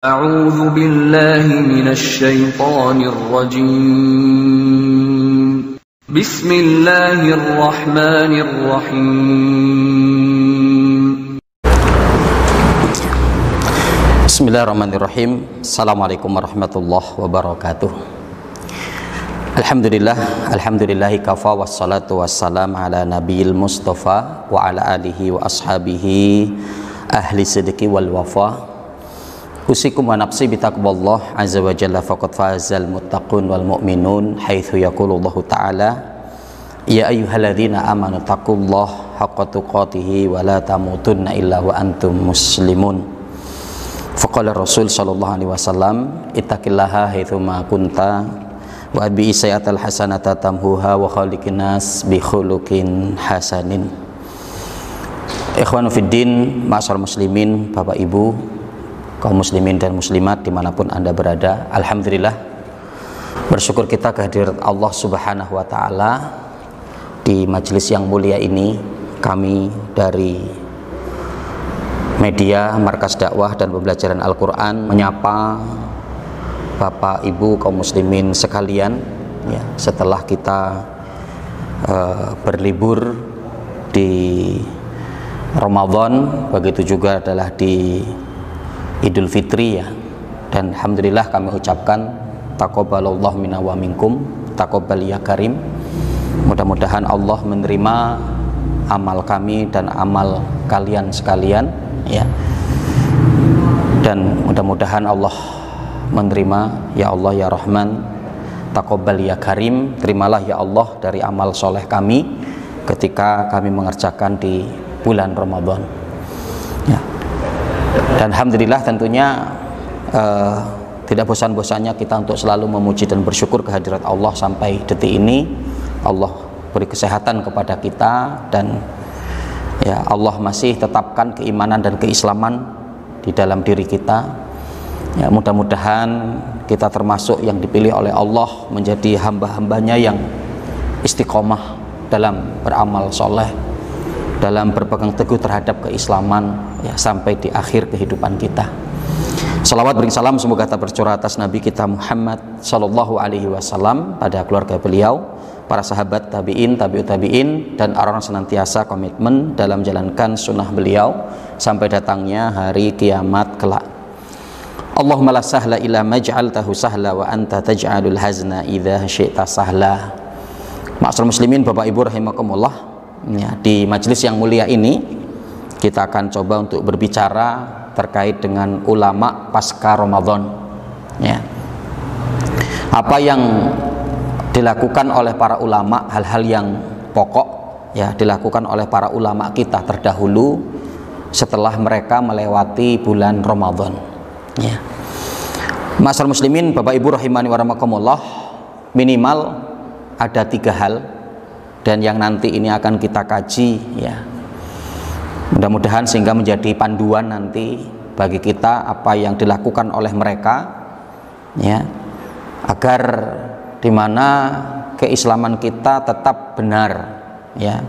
أعوذ بالله من الشيطان الرجيم بسم الله الرحمن الرحيم Bismillahirrahmanirrahim. Assalamualaikum warahmatullahi wabarakatuh. Alhamdulillahi kafa wassalatu wassalam ala nabiyil mustafa wa ala alihi wa ashabihi ahli sidqi wal wafa. Usikum wa nafsi bitaqwallah azza wa jalla faqad fazal muttaqun wal mu'minun haitsu yaqulullahu ta'ala ya ayyuhalladzina amanu taqullaha haqqa tuqatih wa la tamutunna illa wa antum muslimun. Faqala Rasul sallallahu alaihi wasallam ittaqillaha haitsu ma kunta wa bi sayyatal hasanata tamhuha wa khaliqin nas bi khuluqin hasanin. Ikhwanu fiddin, ma'asyiral muslimin, Bapak Ibu, kaum muslimin dan muslimat dimanapun Anda berada, alhamdulillah bersyukur kita kehadirat Allah Subhanahu wa taala di majelis yang mulia ini. Kami dari media Markas Dakwah dan Pembelajaran Al-Quran menyapa Bapak Ibu kaum muslimin sekalian ya, setelah kita berlibur di Ramadan, begitu juga adalah di Idul Fitri ya, dan alhamdulillah kami ucapkan taqabbalallahu minna wa minkum, taqabbal ya karim. Mudah-mudahan Allah menerima amal kami dan amal kalian sekalian ya, dan mudah-mudahan Allah menerima. Ya Allah ya Rahman, taqabbal ya Karim, terimalah ya Allah dari amal soleh kami ketika kami mengerjakan di bulan Ramadan ya. Dan alhamdulillah tentunya tidak bosan-bosannya kita untuk selalu memuji dan bersyukur kehadirat Allah sampai detik ini. Allah beri kesehatan kepada kita dan ya, Allah masih tetapkan keimanan dan keislaman di dalam diri kita ya. Mudah-mudahan kita termasuk yang dipilih oleh Allah menjadi hamba-hambanya yang istiqomah dalam beramal soleh, dalam berpegang teguh terhadap keislaman ya, sampai di akhir kehidupan kita. Salawat beri salam semoga tak bercurah atas Nabi kita Muhammad sallallahu alaihi wasallam, pada keluarga beliau, para sahabat tabi'in, tabi'ut tabi'in, dan orang senantiasa komitmen dalam menjalankan sunnah beliau sampai datangnya hari kiamat kelak. Allahumma la sahla illa maj'altahu sahla wa anta taj'alul hazna idza syi'ta sahla. Ma'asyiral muslimin, Bapak Ibu rahimakumullah ya, di majelis yang mulia ini kita akan coba untuk berbicara terkait dengan ulama pasca Ramadan ya. Apa yang dilakukan oleh para ulama, hal-hal yang pokok ya, dilakukan oleh para ulama kita terdahulu setelah mereka melewati bulan Ramadan ya. Ma'asyiral muslimin, Bapak Ibu rahimani wa rahimakumullah, minimal ada 3 hal dan yang nanti ini akan kita kaji ya, mudah-mudahan sehingga menjadi panduan nanti bagi kita apa yang dilakukan oleh mereka ya, agar dimana keislaman kita tetap benar ya,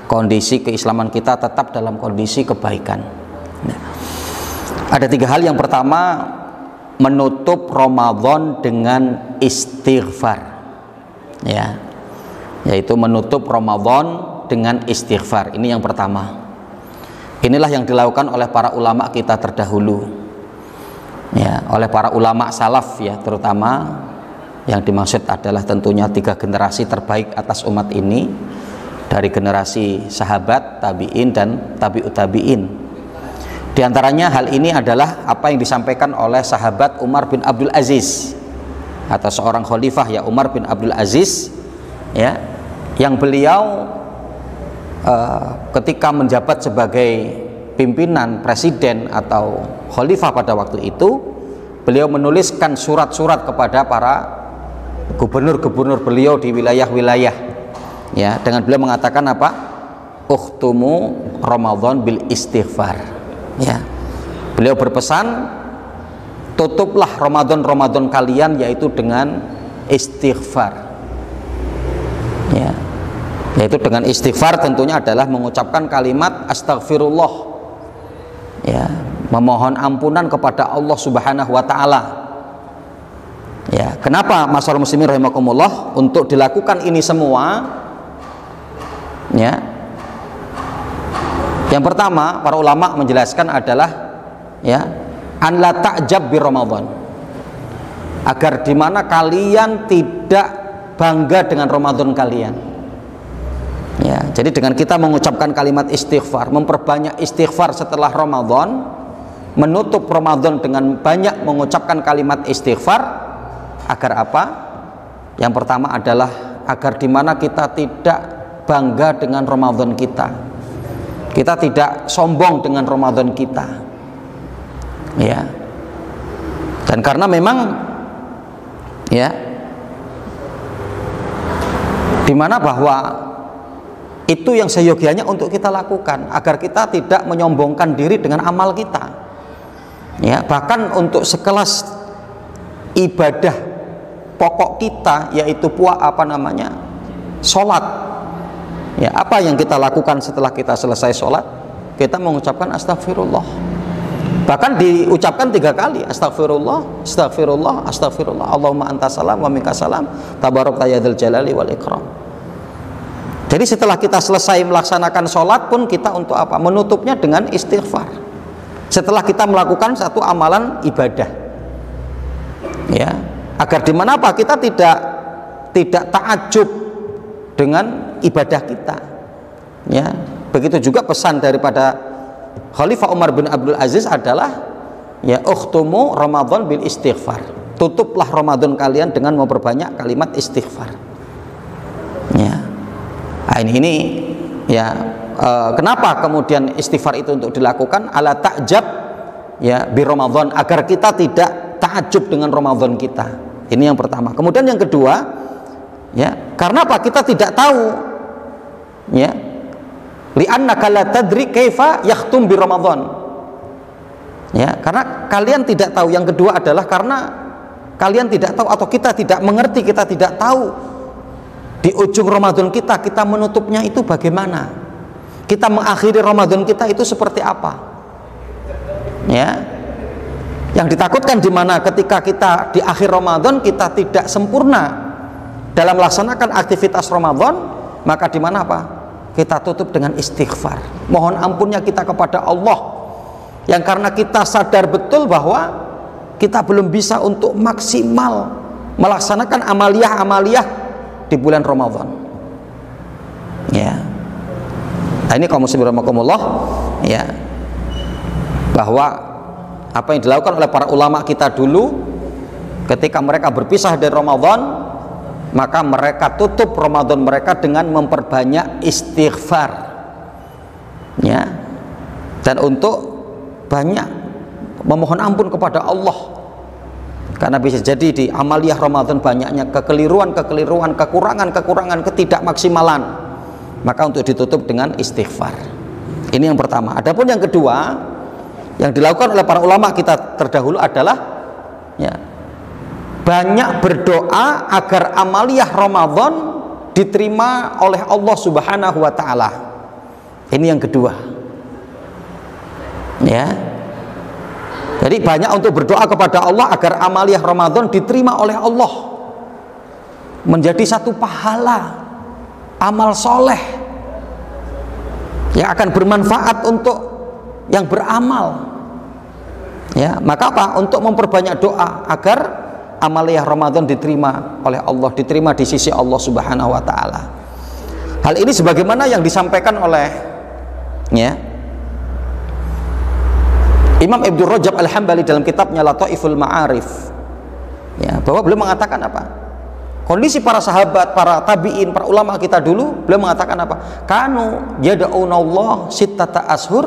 kondisi keislaman kita tetap dalam kondisi kebaikan ya. Ada 3 hal. Yang pertama, menutup Ramadan dengan istighfar ya, yaitu menutup Ramadan dengan istighfar. Ini yang pertama. Inilah yang dilakukan oleh para ulama kita terdahulu ya, oleh para ulama salaf ya, terutama yang dimaksud adalah tentunya 3 generasi terbaik atas umat ini, dari generasi sahabat, tabi'in, dan tabi'ut tabi'in. Di antaranya hal ini adalah apa yang disampaikan oleh sahabat Umar bin Abdul Aziz, atau seorang khalifah ya, Umar bin Abdul Aziz ya, yang beliau ketika menjabat sebagai pimpinan presiden atau khalifah pada waktu itu, beliau menuliskan surat-surat kepada para gubernur-gubernur beliau di wilayah-wilayah ya, dengan beliau mengatakan apa? Ukhtumu Ramadan bil istighfar ya. Beliau berpesan, tutuplah Ramadan kalian yaitu dengan istighfar ya. Yaitu dengan istighfar tentunya adalah mengucapkan kalimat astagfirullah ya, memohon ampunan kepada Allah Subhanahu wa taala. Ya, kenapa masyarakat muslimin rahimakumullah untuk dilakukan ini semua? Ya. Yang pertama, para ulama menjelaskan adalah ya, an la ta'jab bi Ramadan. Agar dimana kalian tidak bangga dengan Ramadan kalian. Ya, jadi dengan kita mengucapkan kalimat istighfar, memperbanyak istighfar setelah Ramadan, menutup Ramadan dengan banyak mengucapkan kalimat istighfar, agar apa? Yang pertama adalah agar dimana kita tidak bangga dengan Ramadan kita, kita tidak sombong dengan Ramadan kita, ya. Dan karena memang ya, dimana bahwa itu yang seyogianya untuk kita lakukan, agar kita tidak menyombongkan diri dengan amal kita, ya. Bahkan untuk sekelas ibadah pokok kita, yaitu sholat, ya, apa yang kita lakukan setelah kita selesai sholat? Kita mengucapkan astagfirullah, bahkan diucapkan 3 kali, astagfirullah, astagfirullah, astagfirullah, Allahumma anta salam wa minka salam, tabarakta ya dzal jalali wal ikram. Jadi setelah kita selesai melaksanakan sholat pun kita untuk apa? Menutupnya dengan istighfar setelah kita melakukan satu amalan ibadah, ya. Agar dimana apa? Kita tidak ta'ajub dengan ibadah kita, ya. Begitu juga pesan daripada Khalifah Umar bin Abdul Aziz adalah ya, ukhtumu Ramadan bil istighfar. Tutuplah Ramadan kalian dengan memperbanyak kalimat istighfar, ya. Nah, ini ya, kenapa kemudian istighfar itu untuk dilakukan? Ala ta'jab ya bi Ramadan, agar kita tidak ta'ajub dengan Ramadan kita. Ini yang pertama. Kemudian yang kedua, ya, karena apa? Kita tidak tahu, ya, li'annaka la tadri kaifa yakhtum bi Ramadan. Ya, karena kalian tidak tahu. Yang kedua adalah karena kalian tidak tahu atau kita tidak mengerti, kita tidak tahu di ujung Ramadan kita menutupnya itu bagaimana. Kita mengakhiri Ramadan kita itu seperti apa? Ya. Yang ditakutkan di mana ketika kita di akhir Ramadan kita tidak sempurna dalam melaksanakan aktivitas Ramadan, maka di mana apa? Kita tutup dengan istighfar. Mohon ampunnya kita kepada Allah, yang karena kita sadar betul bahwa kita belum bisa untuk maksimal melaksanakan amaliyah-amaliyah di bulan Ramadan. Ya. Nah, ini kaum muslimin rahimakumullah, ya. Bahwa apa yang dilakukan oleh para ulama kita dulu ketika mereka berpisah dari Ramadan, maka mereka tutup Ramadan mereka dengan memperbanyak istighfar, ya, dan untuk banyak memohon ampun kepada Allah, karena bisa jadi di amaliyah Ramadan banyaknya kekeliruan, kekurangan, ketidakmaksimalan, maka untuk ditutup dengan istighfar. Ini yang pertama. Adapun yang kedua yang dilakukan oleh para ulama kita terdahulu adalah ya, banyak berdoa agar amaliyah Ramadan diterima oleh Allah Subhanahu wa taala. Ini yang kedua. Ya. Jadi banyak untuk berdoa kepada Allah agar amaliyah Ramadan diterima oleh Allah, menjadi satu pahala amal soleh yang akan bermanfaat untuk yang beramal. Ya, maka apa? Untuk memperbanyak doa agar amaliyah Ramadan diterima oleh Allah, diterima di sisi Allah Subhanahu wa taala. Hal ini sebagaimana yang disampaikan oleh ya, Imam Ibnu Rajab Al-Hambali dalam kitabnya Lataiful Ma'arif, ya, bahwa beliau mengatakan apa? Kondisi para sahabat, para tabi'in, para ulama kita dulu, beliau mengatakan apa? Kanu yad'unallah sittata ashur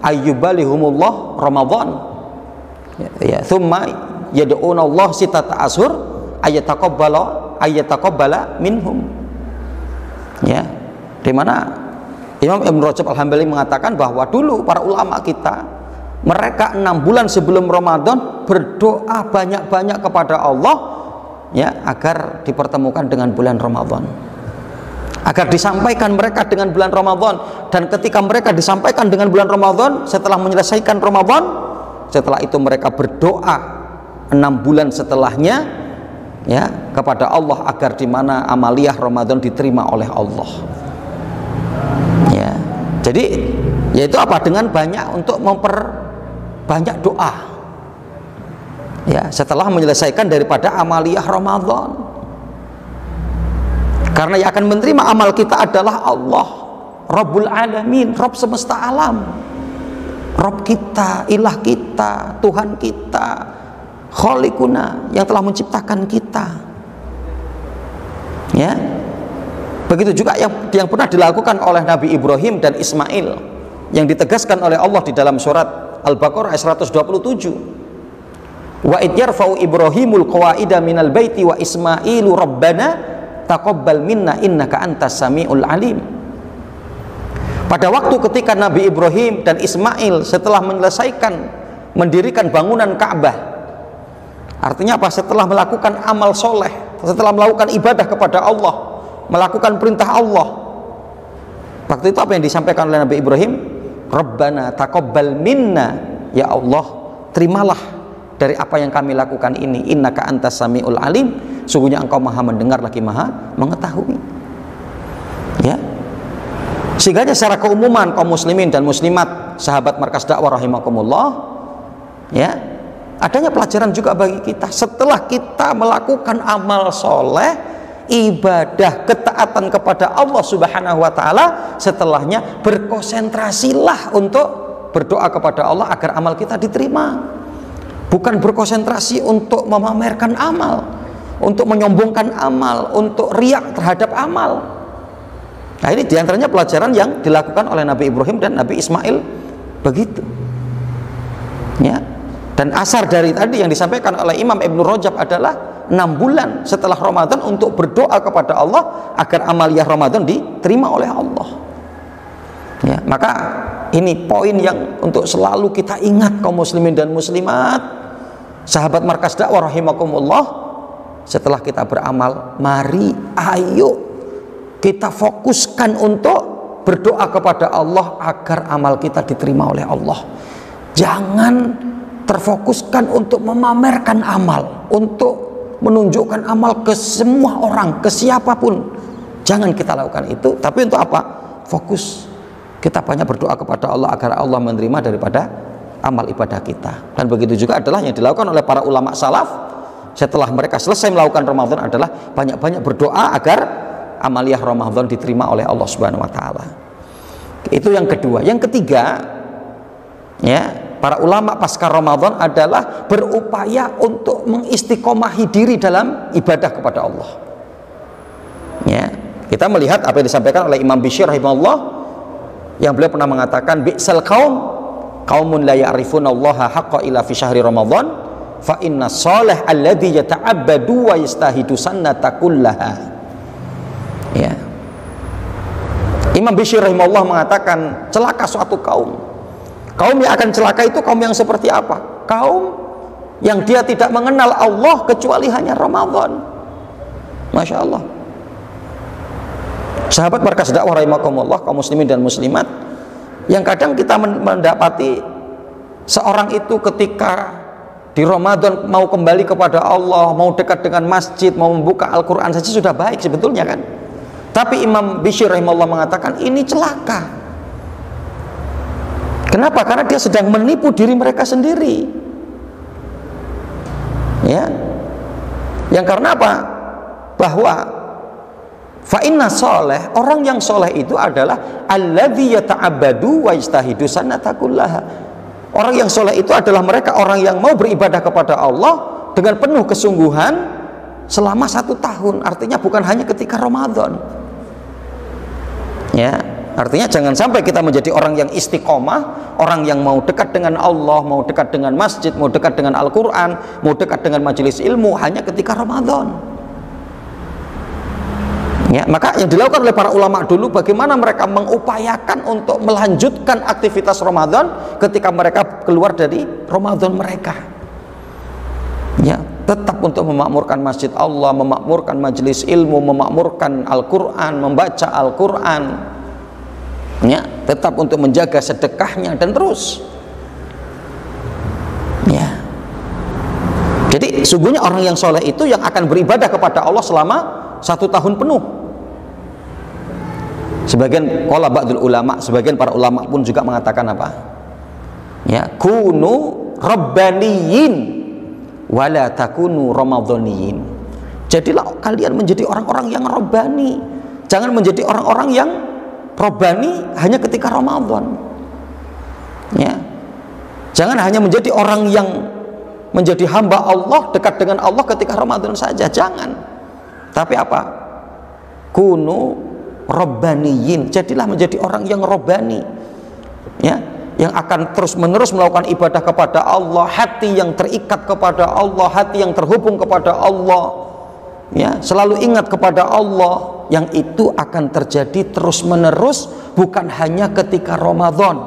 ayyubalihumullah Ramadan. Ya, thumma yad'unallah sittata ashur ayyataqabbala minhum. Ya, di mana Imam Ibnu Rajab Al-Hambali mengatakan bahwa dulu para ulama kita, mereka 6 bulan sebelum Ramadan berdoa banyak-banyak kepada Allah, ya, agar dipertemukan dengan bulan Ramadan, agar disampaikan mereka dengan bulan Ramadan. Dan ketika mereka disampaikan dengan bulan Ramadan, setelah menyelesaikan Ramadan, setelah itu mereka berdoa 6 bulan setelahnya ya kepada Allah agar di mana amaliyah Ramadan diterima oleh Allah. Ya. Jadi yaitu apa? Dengan banyak untuk memperbanyak doa. Ya, setelah menyelesaikan daripada amaliyah Ramadan. Karena yang akan menerima amal kita adalah Allah, Rabbul Alamin, Rabb semesta alam. Rabb kita, ilah kita, Tuhan kita, Khaliquna yang telah menciptakan kita. Ya. Begitu juga yang pernah dilakukan oleh Nabi Ibrahim dan Ismail yang ditegaskan oleh Allah di dalam surat Al-Baqarah ayat 127. Wa id yarfa'u Ibrahimul qawaida minal baiti wa Ismailu rabbana taqabbal minna innaka antas samiul alim. Pada waktu ketika Nabi Ibrahim dan Ismail setelah menyelesaikan mendirikan bangunan Ka'bah, artinya apa? Setelah melakukan amal soleh, setelah melakukan ibadah kepada Allah, melakukan perintah Allah, waktu itu apa yang disampaikan oleh Nabi Ibrahim? Rabbana taqabbal minna, ya Allah terimalah dari apa yang kami lakukan ini, innaka antas samiul alim, sungguhnya engkau maha mendengar lagi maha mengetahui. Ya, sehingga secara keumuman kaum muslimin dan muslimat, sahabat markas dakwah rahimakumullah, ya, adanya pelajaran juga bagi kita. Setelah kita melakukan amal soleh, ibadah, ketaatan kepada Allah subhanahu wa ta'ala, setelahnya berkonsentrasilah untuk berdoa kepada Allah agar amal kita diterima. Bukan berkonsentrasi untuk memamerkan amal, untuk menyombongkan amal, untuk riak terhadap amal. Nah, ini diantaranya pelajaran yang dilakukan oleh Nabi Ibrahim dan Nabi Ismail begitu. Ya. Dan asar dari tadi yang disampaikan oleh Imam Ibnu Rajab adalah 6 bulan setelah Ramadan untuk berdoa kepada Allah agar amaliyah Ramadan diterima oleh Allah. Ya, maka ini poin yang untuk selalu kita ingat kaum muslimin dan muslimat, sahabat markas dakwah rahimakumullah. Setelah kita beramal, mari ayo kita fokuskan untuk berdoa kepada Allah agar amal kita diterima oleh Allah. Jangan terfokuskan untuk memamerkan amal, untuk menunjukkan amal ke semua orang, ke siapapun. Jangan kita lakukan itu. Tapi untuk apa? Fokus. Kita banyak berdoa kepada Allah agar Allah menerima daripada amal ibadah kita. Dan begitu juga adalah yang dilakukan oleh para ulama salaf setelah mereka selesai melakukan Ramadan adalah banyak-banyak berdoa agar amaliyah Ramadan diterima oleh Allah Subhanahu wa taala. Itu yang kedua. Yang ketiga, ya, para ulama pasca Ramadan adalah berupaya untuk mengistiqomahi diri dalam ibadah kepada Allah. Ya, kita melihat apa yang disampaikan oleh Imam Bishr rahimahullah, yang beliau pernah mengatakan, bi'sal qaumun la ya'rifuna allaha haqqa ila fi syahri Ramadan fa inna salih alladhi yata'abbadu wa yastahidu sannata kullaha. Ya. Imam Bishr rahimahullah mengatakan, celaka suatu kaum. Kaum yang akan celaka itu kaum yang seperti apa? Kaum yang dia tidak mengenal Allah kecuali hanya Ramadan. Masya Allah. Sahabat markas dakwah rahimakumullah, kaum muslimin dan muslimat, yang kadang kita mendapati seorang itu ketika di Ramadan mau kembali kepada Allah, mau dekat dengan masjid, mau membuka Al-Quran saja sudah baik sebetulnya kan. Tapi Imam Bishr rahimahullah mengatakan ini celaka. Kenapa? Karena dia sedang menipu diri mereka sendiri. Ya. Yang karena apa? Bahwa fa inna soleh, orang yang soleh itu adalah alladzi yata'abbadu wa yastahidu sannata kullaha. Orang yang soleh itu adalah mereka orang yang mau beribadah kepada Allah dengan penuh kesungguhan selama 1 tahun. Artinya bukan hanya ketika Ramadan. Ya, artinya jangan sampai kita menjadi orang yang istiqomah, orang yang mau dekat dengan Allah, mau dekat dengan masjid, mau dekat dengan Al-Quran, mau dekat dengan majelis ilmu hanya ketika Ramadan. Ya, maka yang dilakukan oleh para ulama dulu, bagaimana mereka mengupayakan untuk melanjutkan aktivitas Ramadan ketika mereka keluar dari Ramadan mereka. Ya, tetap untuk memakmurkan masjid Allah, memakmurkan majelis ilmu, memakmurkan Al-Quran, membaca Al-Quran. Ya, tetap untuk menjaga sedekahnya dan terus. Jadi sungguhnya orang yang soleh itu yang akan beribadah kepada Allah selama 1 tahun penuh. Sebagian qala ba'dul ulama, sebagian para ulama pun juga mengatakan apa? Ya, kunu rabbaniyin wala takunu ramadhaniyin. Jadilah kalian menjadi orang-orang yang rabbani. Jangan menjadi orang-orang yang rabbani hanya ketika Ramadan. Ya. Jangan hanya menjadi orang yang menjadi hamba Allah, dekat dengan Allah ketika Ramadan saja, jangan. Tapi apa? Kunu rabbaniyin. Jadilah menjadi orang yang rabbani. Ya, yang akan terus-menerus melakukan ibadah kepada Allah, hati yang terikat kepada Allah, hati yang terhubung kepada Allah. Ya, selalu ingat kepada Allah, yang itu akan terjadi terus-menerus, bukan hanya ketika Ramadan.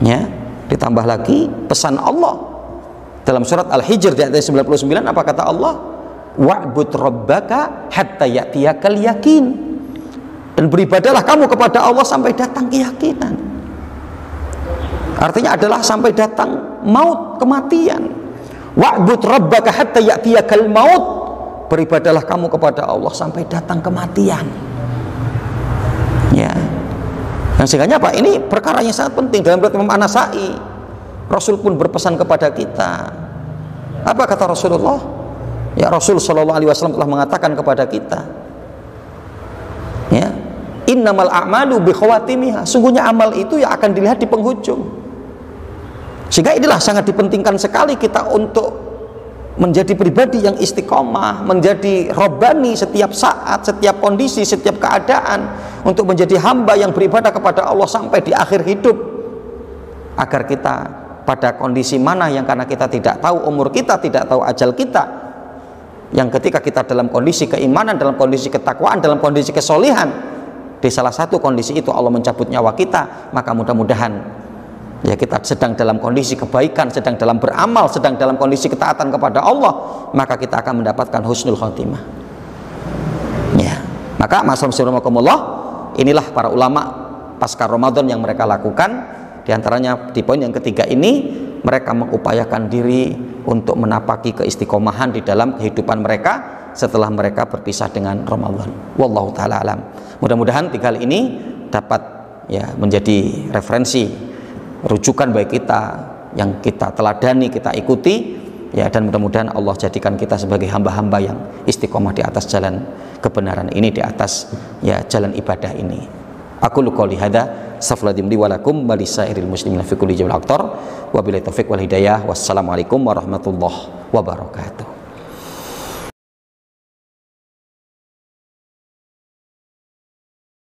Ya, ditambah lagi pesan Allah dalam surat Al-Hijr di ayat 99, apa kata Allah? Wa'bud rabbaka hatta ya'tiyakal yakin. Dan beribadahlah kamu kepada Allah sampai datang keyakinan. Artinya adalah sampai datang maut, kematian. Wa'bud rabbaka hatta ya'tiyakal maut. Beribadahlah kamu kepada Allah sampai datang kematian. Ya. Yang sehingga apa? Ini perkara yang sangat penting. Dalam riwayat Imam An-Nasa'i, Rasul pun berpesan kepada kita. Apa kata Rasulullah? Ya, Rasul sallallahu alaihi wasallam telah mengatakan kepada kita, ya, innamal a'malu bi khawatimiha. Sungguhnya amal itu yang akan dilihat di penghujung. Sehingga inilah sangat dipentingkan sekali kita untuk menjadi pribadi yang istiqomah, menjadi robbani setiap saat, setiap kondisi, setiap keadaan, untuk menjadi hamba yang beribadah kepada Allah sampai di akhir hidup, agar kita pada kondisi mana yang karena kita tidak tahu umur kita, tidak tahu ajal kita, yang ketika kita dalam kondisi keimanan, dalam kondisi ketakwaan, dalam kondisi kesolihan, di salah satu kondisi itu Allah mencabut nyawa kita, maka mudah-mudahan ya kita sedang dalam kondisi kebaikan, sedang dalam beramal, sedang dalam kondisi ketaatan kepada Allah, maka kita akan mendapatkan husnul khotimah. Ya, maka masyaallah, inilah para ulama pasca Ramadan yang mereka lakukan. Di antaranya di poin yang ketiga ini, mereka mengupayakan diri untuk menapaki keistiqomahan di dalam kehidupan mereka setelah mereka berpisah dengan Ramadan. Wallahu taala alam. Mudah-mudahan 3 hal ini dapat ya menjadi referensi, rujukan bagi kita yang kita teladani, kita ikuti ya, dan mudah-mudahan Allah jadikan kita sebagai hamba-hamba yang istiqomah di atas jalan kebenaran ini, di atas ya jalan ibadah ini. Aku qouli hadza, astaghfirullahaladzim li wa lakum wa lisairil muslimin fi kulli jam'in aqtar, wa billahi taufiq wal hidayah. Wassalamualaikum warahmatullahi wabarakatuh.